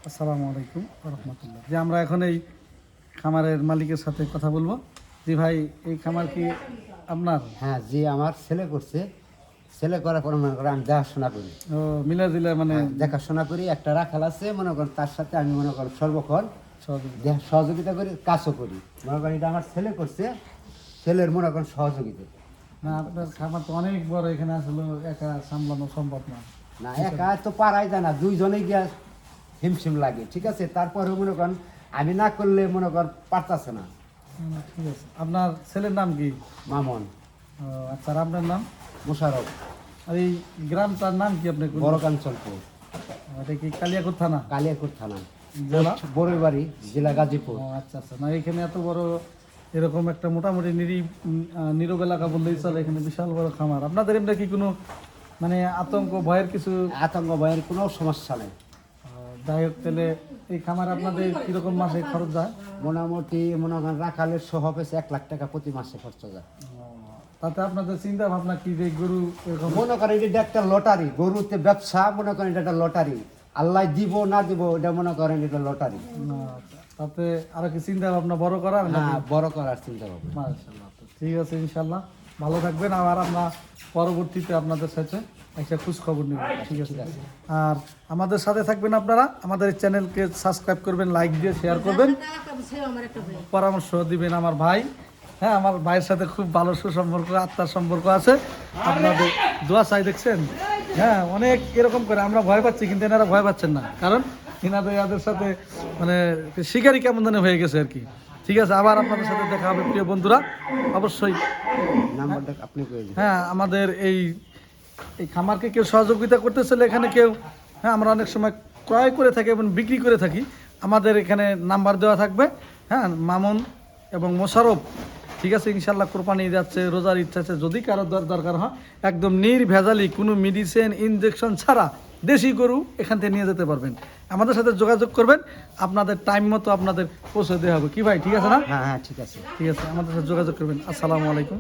আসসালামু আলাইকুম রহমতুল্লাহ। যে আমরা এখন এই খামারের মালিকের সাথে কথা বলবো। জি ভাই, এই খামার কি আপনার? হ্যাঁ জি, আমার ছেলে করছে। ছেলে করার পর মনে করেন আমি দেখাশোনা করি। ও, মিলাজিলা মানে দেখাশোনা করি, একটা রাখাল আছে মনে করেন, তার সাথে আমি মনে করেন সর্বক্ষণ সহযোগিতা। সহযোগিতা করি, কাজও করি। মনে করেন এটা আমার ছেলে করছে, ছেলের মনে করেন সহযোগিতা। না, আপনার খামার তো অনেক বড়, এখানে আসলে একা সামলানো সম্ভব না। না একা তো পারাই যায় না, দুইজনে গিয়া হিমশিম লাগে, ঠিক আছে। তারপরেও মনে করেন আমি না করলে মনে করেন পারতাছে না। ঠিক আছে। আপনার ছেলের নাম কি? মামন। ও, আচ্ছা, আর আপনার নাম? মোশারফ। আর এই গ্রামটার নাম কি আপনি? বড় কাঞ্চনপুর, এটা কি কালিয়াকোট থানা? কালিয়াকুর থানা, জেলা? বড়ই বাড়ি, জেলা গাজীপুর। ও আচ্ছা আচ্ছা। না, এখানে এত বড় এরকম একটা মোটামুটি নীরব এলাকা বললেই চলে, এখানে বিশাল বড় খামার। আপনাদের এমনি কি কোনো মানে আতঙ্ক ভয়ের কিছু? আতঙ্ক ভয়ের কোনো সমস্যা নেই। যাই হোক, তাহলে এই খামার আপনাদের কিরকম মাসে খরচ যায়? মোটামুটি মনে করেন রাখালের সহ পেয়েছে 1 লাখ টাকা প্রতি মাসে খরচ যায়। তাতে আপনাদের চিন্তা ভাবনা কি যে গরু এরকম? মনে করেন এটা একটা লটারি, গরুতে ব্যবসা, মনে করেন এটা একটা লটারি। আল্লাহ দিব না দিব এটা মনে করেন এটা লটারি। না, তাতে আরো কি চিন্তা ভাবনা বড় করার? হ্যাঁ, বড় করার চিন্তা ভাবনা। মাশাআল্লাহ। তো ঠিক আছে, ইনশাল্লাহ ভালো থাকবেন। আর আমরা পরবর্তীতে আপনাদের সাথে একটা খোঁজ খবর নেব। ঠিক আছে। আর আমাদের সাথে থাকবেন আপনারা, আমাদের চ্যানেলকে সাবস্ক্রাইব করবেন, লাইক দিয়ে শেয়ার করবেন, পরামর্শ দিবেন। আমার ভাই, হ্যাঁ, আমার ভাইয়ের সাথে খুব ভালো সুসম্পর্ক, আত্মার সম্পর্ক আছে। আপনাদের দোয়া চাই, দেখছেন? হ্যাঁ, অনেক এরকম করে আমরা ভয় পাচ্ছি, কিন্তু এনারা ভয় পাচ্ছেন না, কারণ এনাদের সাথে মানে শিকারি কেমন জানি হয়ে গেছে আর কি। ঠিক আছে, আবার আপনাদের সাথে দেখা হবে প্রিয় বন্ধুরা, অবশ্যই। নাম্বারটা আপনি কয়ে দিন। হ্যাঁ, আমাদের এই খামারকে কেউ সহযোগিতা করতে চাইলে এখানে কেউ, হ্যাঁ, আমরা অনেক সময় ক্রয় করে থাকি এবং বিক্রি করে থাকি। আমাদের এখানে নাম্বার দেওয়া থাকবে, হ্যাঁ, মামুন এবং মোশারফ। ঠিক আছে, ইনশাল্লাহ কোরবানি যাচ্ছে, রোজার ইচ্ছা আছে, যদি কারো দরকার হয় একদম নির্ভেজালি, কোনো মেডিসিন ইনজেকশন ছাড়া দেশি গরু এখান থেকে নিয়ে যেতে পারবেন। আমাদের সাথে যোগাযোগ করবেন, আপনাদের টাইম মতো আপনাদের পৌঁছে দেওয়া হবে। কি ভাই, ঠিক আছে না? হ্যাঁ হ্যাঁ, ঠিক আছে। ঠিক আছে, আমাদের সাথে যোগাযোগ করবেন। আসসালামু আলাইকুম।